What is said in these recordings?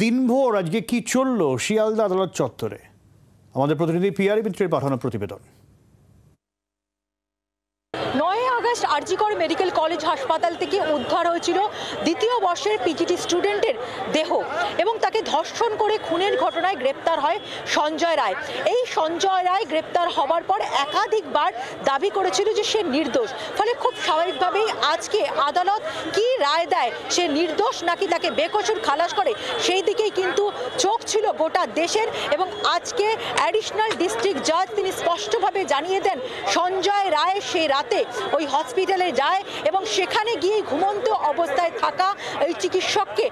দিনভর আজকে কি চলল শিয়ালদা আদালত চত্বরে? আমাদের প্রতিনিধি পিয়ারি মিত্রের পাঠানো প্রতিবেদন। 9 আগস্ট আরজিকর মেডিকেল কলেজ হাসপাতাল থেকে উদ্ধার হয়েছিল দ্বিতীয় বর্ষের পিজিটি স্টুডেন্টের দেহ এবং তাকে ধর্ষণ করে খুনের ঘটনায় গ্রেপ্তার হয় সঞ্জয় রায়। এই সঞ্জয় রায় গ্রেপ্তার হবার পর একাধিকবার দাবি করেছিল যে সে নির্দোষ। ফলে খুব স্বাভাবিকভাবেই আজকে আদালত কি রায় দেয়, সে নির্দোষ নাকি তাকে বেকসুর খালাস করে, সেই দিকেই কিন্তু চোখ ছিল গোটা দেশের। এবং আজকে অ্যাডিশনাল ডিস্ট্রিক্ট জাজ তিনি স্পষ্টভাবে জানিয়ে দেন সঞ্জয় রায় সেই রাতে ওই হসপিটালে যায় এবং সেখানে গিয়ে ঘুমন্ত অবস্থায় থাকা এই চিকিৎসককে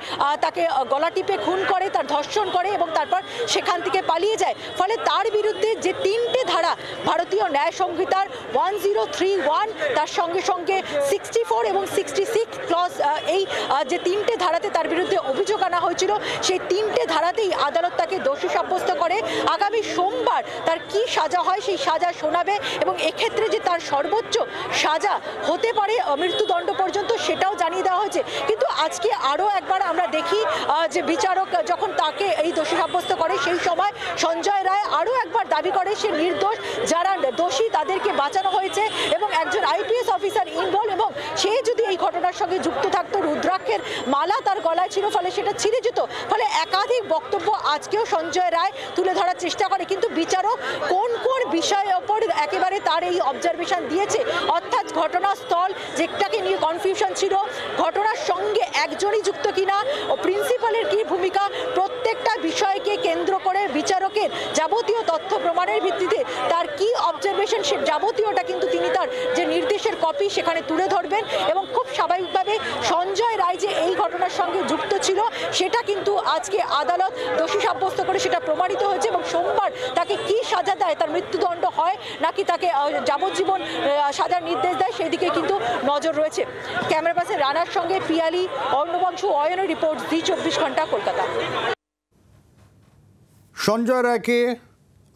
তাকে গলা টিপে খুন করে, তার ধর্ষণ করে এবং তারপর সেখান থেকে পালিয়ে যায়। ফলে তার বিরুদ্ধে যে 3টে ধারা ভারতীয় ন্যায় সংহিতার 1031 তার সঙ্গে সঙ্গে 64 এবং 66 ক্লজ, এই যে 3টে ধারাতে তার বিরুদ্ধে অভিযোগ আনা হয়েছিল, সেই 3টে ধারাতেই আদালত তাকে দোষী সাব্যস্ত করে। আগামী সোমবার তার কি সাজা হয় সেই সাজা শোনাবে এবং এক্ষেত্রে যে তার সর্বোচ্চ সাজা হতে পারে মৃত্যুদণ্ড পর্যন্ত, সেটাও জানিয়ে দেওয়া হয়েছে। কিন্তু আজকে আরও একবার আমরা দেখি যে বিচারক যখন তাকে এই দোষী সাব্যস্ত করে সেই সময় সঞ্জয় রায় আরও একবার দাবি করে সে নির্দোষ, যারা দোষী তাদেরকে বাঁচানো হয়েছে এবং একজন আইপিএস অফিসার ইনভলভ এবং সে যদি এই ঘটনার সঙ্গে যুক্ত থাকতো, রুদ্রাক্ষের মালা তার গলায় ছিল, ফলে সেটা ছিঁড়ে যেত। ফলে একাধিক বক্তব্য আজকেও সঞ্জয় রায় তুলে ধরার চেষ্টা করে, কিন্তু বিচারক কোন কোন বিষয়ের ওপর একেবারে তার এই অবজারভেশন দিয়েছে, অর্থাৎ ঘটনাস্থল যেটাকে নিয়ে কনফিউশন ছিল, ঘটনার সঙ্গে একজনই যুক্ত কিনা ও প্রিন্সিপালের কি ভূমিকা, প্রত্যেকটা বিষয়কে কেন্দ্র করে বিচারকের যাবতীয় তথ্য প্রমাণের ভিত্তিতে তার কি অবজারভেশন, সে যাবতীয়টা কিন্তু তিনি তার যে নির্দেশের কপি সেখানে তুলে ধরবেন। এবং খুব স্বাভাবিকভাবে সঞ্জয় রায় যে এই ঘটনার সঙ্গে যুক্ত ছিল সেটা কিন্তু আজকে আদালত দোষী সাব্যস্ত করে সেটা প্রমাণিত হয়েছে এবং সোমবার তাকে কি সাজা দেয়, তার মৃত্যুদণ্ড হয় নাকি তাকে যাবজ্জীবন সাজার নির্দেশ দেয়, সেই দিকে কিন্তু নজর রয়েছে। ক্যামেরা পার্সন রানার সঙ্গে পিয়ালি, অর্ণবাংশু, অয়নের রিপোর্ট, জি 24 ঘন্টা, কলকাতা। সঞ্জয় রায়কে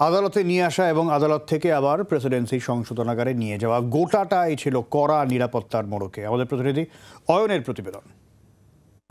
আদালতে নিয়ে আসা এবং আদালত থেকে আবার প্রেসিডেন্সি সংশোধনাগারে নিয়ে যাওয়া, গোটাটাই ছিল কড়া নিরাপত্তার মোড়কে। আমাদের প্রতিনিধি অয়নের প্রতিবেদন।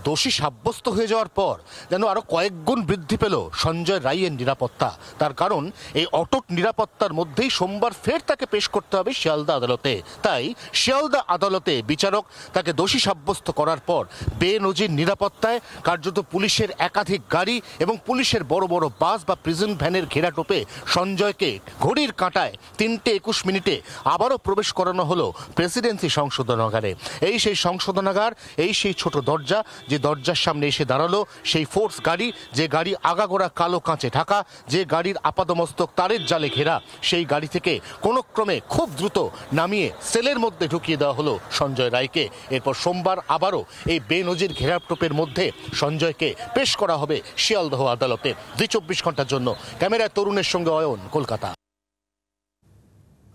দোষী সাব্যস্ত হয়ে যাওয়ার পর যেন আরো কয়েক গুণ বৃদ্ধি পেল সঞ্জয় রায়ের নিরাপত্তা। তার কারণ এই অটুট নিরাপত্তার মধ্যেই সোমবার ফের তাকে পেশ করতে হবে শিয়ালদা আদালতে। তাই শিয়ালদা আদালতে বিচারক তাকে দোষী সাব্যস্ত করার পর বেনজির নিরাপত্তায় কার্যত পুলিশের একাধিক গাড়ি এবং পুলিশের বড় বড় বাস বা প্রিজন ভ্যানের ঘেরাটোপে সঞ্জয়কে ঘড়ির কাঁটায় 3:21 আবারও প্রবেশ করানো হলো প্রেসিডেন্সি সংশোধনাগারে। এই সেই সংশোধনাগার, এই সেই ছোট দরজা যে দরজার সামনে এসে দাঁড়ালো সেই ফোর্স গাড়ি, যে গাড়ি আগাগোড়া কালো কাঁচে ঢাকা, যে গাড়ির আপাদমস্তক তারের জালে ঘেরা, সেই গাড়ি থেকে কোনো ক্রমে খুব দ্রুত নামিয়ে সেলের মধ্যে ঢুকিয়ে দেওয়া হলো সঞ্জয় রায়কে। এরপর সোমবার আবারও এই বেনজির ঘেরাটোপের মধ্যে সঞ্জয়কে পেশ করা হবে শিয়ালদহ আদালতে। 24 ঘন্টার জন্য ক্যামেরায় তরুণের সঙ্গে অয়ন, কলকাতা।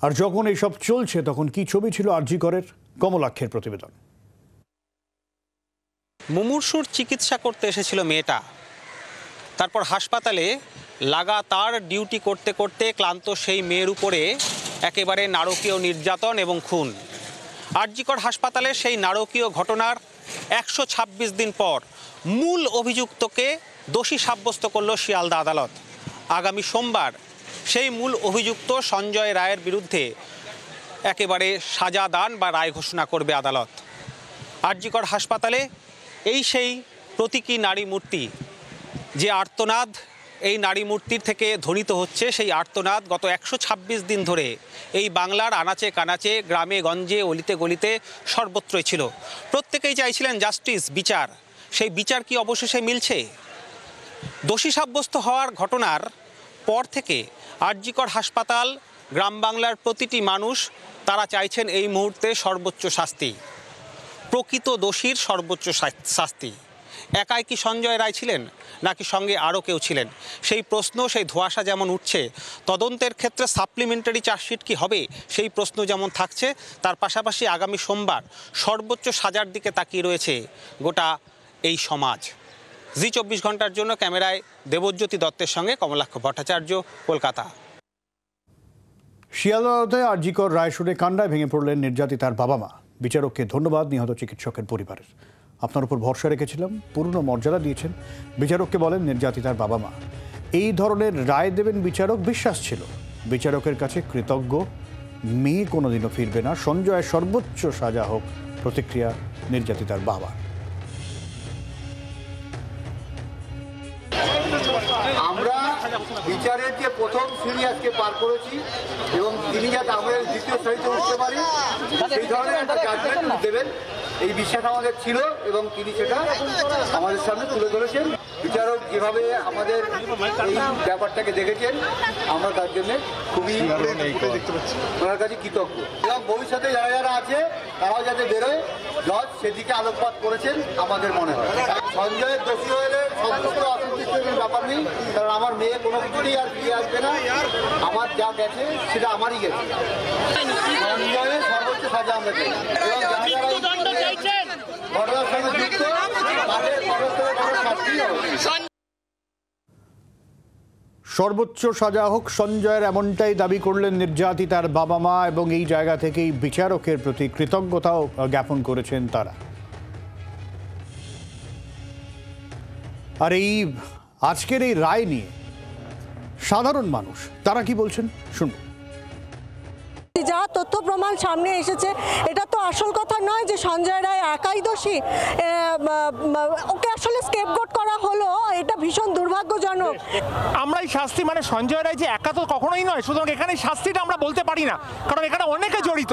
আর যখন এইসব চলছে তখন কি ছবি ছিল আরজিকরের? কমলাক্ষের প্রতিবেদন। মুমূর্ষুর চিকিৎসা করতে এসেছিল মেয়েটা, তারপর হাসপাতালে লাগাতার ডিউটি করতে করতে ক্লান্ত সেই মেয়ের উপরে একেবারে নারকীয় নির্যাতন এবং খুন। আরজিকর হাসপাতালে সেই নারকীয় ঘটনার 126 দিন পর মূল অভিযুক্তকে দোষী সাব্যস্ত করল শিয়ালদা আদালত। আগামী সোমবার সেই মূল অভিযুক্ত সঞ্জয় রায়ের বিরুদ্ধে একেবারে সাজা দান বা রায় ঘোষণা করবে আদালত। আরজিকর হাসপাতালে এই সেই প্রতীকী নারী মূর্তি, যে আর্তনাদ এই নারী মূর্তির থেকে ধ্বনিত হচ্ছে, সেই আর্তনাদ গত 126 দিন ধরে এই বাংলার আনাচে কানাচে, গ্রামে গঞ্জে, অলিতে গলিতে সর্বত্রই ছিল। প্রত্যেকেই চাইছিলেন জাস্টিস, বিচার। সেই বিচার কি অবশেষে মিলছে? দোষী সাব্যস্ত হওয়ার ঘটনার পর থেকে আরজিকর হাসপাতাল, গ্রাম বাংলার প্রতিটি মানুষ তারা চাইছেন এই মুহূর্তে সর্বোচ্চ শাস্তি, প্রকৃত দোষীর সর্বোচ্চ শাস্তি। একাই কি সঞ্জয় রায় ছিলেন নাকি সঙ্গে আরও কেউ ছিলেন? সেই প্রশ্ন, সেই ধোঁয়াশা যেমন উঠছে, তদন্তের ক্ষেত্রে সাপ্লিমেন্টারি চার্জশিট কি হবে সেই প্রশ্ন যেমন থাকছে, তার পাশাপাশি আগামী সোমবার সর্বোচ্চ সাজার দিকে তাকিয়ে রয়েছে গোটা এই সমাজ। জি 24 ঘন্টার জন্য ক্যামেরায় দেবজ্যোতি দত্তের সঙ্গে কমলাক্ষ ভট্টাচার্য, কলকাতা। শিয়ালদা আদালতে আরজিকর রায় শুনে কান্নায় ভেঙে পড়লেন নির্যাতিতার বাবা মা। বিচারককে ধন্যবাদ নিহত চিকিৎসকের পরিবারের। আপনার উপর ভরসা রেখেছিলাম, পূর্ণ মর্যাদা দিয়েছেন। বিচারককে বলেন নির্যাতিতার বাবা মা। এই ধরনের রায় দেবেন বিচারক, বিশ্বাস ছিল। বিচারকের কাছে কৃতজ্ঞ, মেয়ে কোনোদিনও ফিরবে না। সঞ্জয়ের সর্বোচ্চ সাজা হোক, প্রতিক্রিয়া নির্যাতিতার বাবার। আমরা বিচারের যে প্রথম সিঁড়ি আজকে পার করেছি এবং তিনি যাতে আমাদের দ্বিতীয় সারিতে উঠতে পারি সেই ধরনের একটা জাজমেন্ট দেবেন এই বিশ্বাস আমাদের ছিল এবং তিনি সেটা আমাদের সামনে তুলে ধরেছেন। বিচারক যেভাবে আমাদের এই ব্যাপারটাকে দেখেছেন আমরা তার জন্য খুবই ওনার কাছে কৃতজ্ঞ এবং ভবিষ্যতে যারা যারা আছে তারাও যাতে বেরোয় জজ সেদিকে আলোকপাত করেছেন আমাদের মনে হয়। সঞ্জয়ের দোষী হলে সন্তুষ্ট অসন্তুষ্টের ব্যাপার নেই, কারণ আমার মেয়ে কোনো কিছুতেই আর ফিরে আসবে না। আমার যা গেছে সেটা আমারই গেছে। সঞ্জয়ের সর্বোচ্চ সাজা আমরা চাই এবং যারা যারা ঘটনার সঙ্গে যুক্ত তাদের শাস্তি হবে। সর্বোচ্চ সাজা হোক সঞ্জয়ের, এমনটাই দাবি করলেন নির্যাতিতার বাবা মা এবং এই জায়গা থেকেই বিচারকের প্রতি কৃতজ্ঞতাও জ্ঞাপন করেছেন তারা। আর এই আজকের এই রায় নিয়ে সাধারণ মানুষ তারা কি বলছেন শুনুন। যা তথ্য প্রমাণ সামনে এসেছে এটা তো আসল কথা নয় যে সঞ্জয় রায় একাই দোষী। ওকে আসলে স্কেপগোট করা হলো, এটা ভীষণ দুর্ভাগ্যজনক। আমরা এই শাস্তি মানে সঞ্জয় রায় যে একা তো কখনোই নয়, সুতরাং এখানে শাস্তিটা আমরা বলতে পারি না, কারণ এখানে অনেকে জড়িত।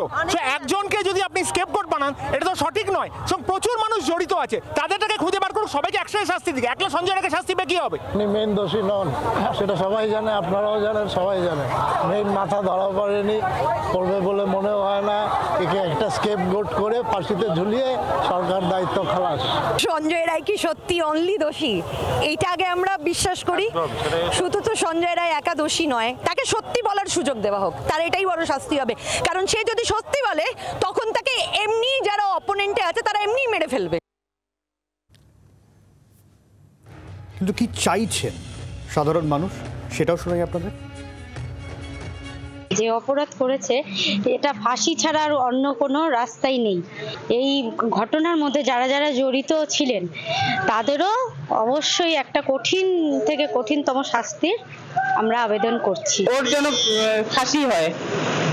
একজনকে যদি আপনি স্কেপগোট বানান এটা তো সঠিক নয়, প্রচুর মানুষ জড়িত আছে, তাদেরটাকে খুঁজে বার করুন, সবাইকে একসাথে শাস্তি দিকে। একলা সঞ্জয় রায়কে শাস্তি পেয়ে কি হবে? উনি মেন দোষী নন, সেটা সবাই জানে, আপনারাও জানেন, সবাই জানে। মেন মাথা ধরা পড়েনি, করবে বলে মনেও হয় না। একে একটা স্কেপগোট করে ফাঁসিতে ঝুলিয়ে সরকার দায়িত্ব খালাস। সঞ্জয় রায় কি সত্যি অনলি দোষী? এইটা আগে আমরা বিশ্বাস করি। শুধু তো সঞ্জয় রায় একা দোষী নয়, তাকে সত্যি বলার সুযোগ দেওয়া হোক, তার এটাই বড় শাস্তি হবে। কারণ সে যদি সত্যি বলে তখন তাকে এমনি যারা অপোনেন্টে আছে তারা এমনি মেরে ফেলবে। কিন্তু কি চাইছেন সাধারণ মানুষ সেটাও শোনাই আপনাদের। যে অপরাধ করেছে এটা ফাঁসি ছাড়া আর অন্য কোনো রাস্তাই নেই। এই ঘটনার মধ্যে যারা যারা জড়িত ছিলেন তাদেরও অবশ্যই একটা কঠিন থেকে কঠিনতম শাস্তির আমরা আবেদন করছি। ওর জন্য ফাঁসি হয়,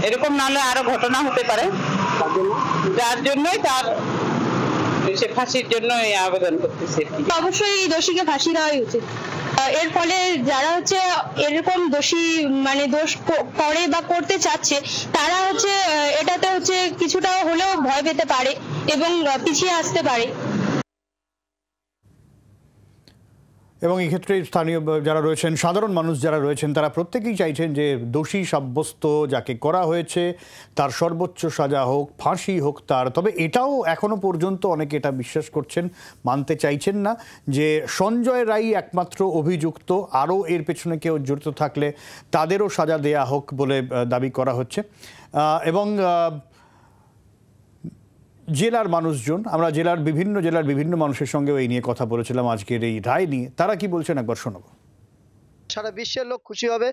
এরকম নাহলে আরো ঘটনা হতে পারে, যার জন্যই তার সে ফাঁসির জন্য আবেদন করতেছে। অবশ্যই এই দোষীকে ফাঁসি দেওয়াই উচিত। এর ফলে যারা হচ্ছে এরকম দোষী মানে দোষ করে বা করতে চাচ্ছে তারা হচ্ছে এটাতে হচ্ছে কিছুটা হলেও ভয় পেতে পারে এবং পিছিয়ে আসতে পারে। এবং এই ক্ষেত্রে স্থানীয় যারা রয়েছেন, সাধারণ মানুষ যারা রয়েছেন, তারা প্রত্যেকেই চাইছেন যে দোষী সাব্যস্ত যাকে করা হয়েছে তার সর্বোচ্চ সাজা হোক, ফাঁসি হোক তার। তবে এটাও এখনো পর্যন্ত অনেকে এটা বিশ্বাস করছেন, মানতে চাইছেন না যে সঞ্জয় রায় একমাত্র অভিযুক্ত, আরও এর পেছনে কেউ জড়িত থাকলে তাদেরও সাজা দেয়া হোক বলে দাবি করা হচ্ছে। এবং জেলার মানুষজন, আমরা বিভিন্ন জেলার বিভিন্ন মানুষের সঙ্গেও এই নিয়ে কথা বলেছিলাম আজকের এই রায় নিয়ে। তারা কি বলছেন একবার শোনাবো। সারা বিশ্বের লোক খুশি হবে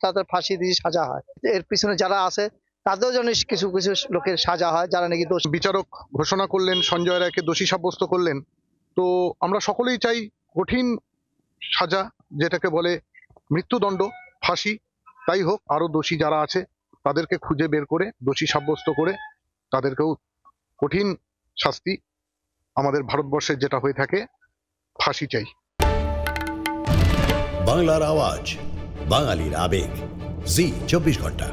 তাদের ফাঁসি দিয়ে সাজা হয়। এর পিছনে যারা আছে তাদেরও যেন কিছু কিছু লোকের সাজা হয় যারা নাকি দোষ। বিচারক ঘোষণা করলেন, সঞ্জয় রায়কে দোষী সাব্যস্ত করলেন। তো আমরা সকলেই চাই কঠিন সাজা, যেটাকে বলে মৃত্যুদণ্ড, ফাঁসি, তাই হোক। আরো দোষী যারা আছে তাদেরকে খুঁজে বের করে দোষী সাব্যস্ত করে তাদেরকেও কঠিন শাস্তি, আমাদের ভারতবর্ষে যেটা হয়ে থাকে, ফাঁসি চাই। বাংলার আওয়াজ, বাঙালির আবেগ, জি 24 ঘন্টা।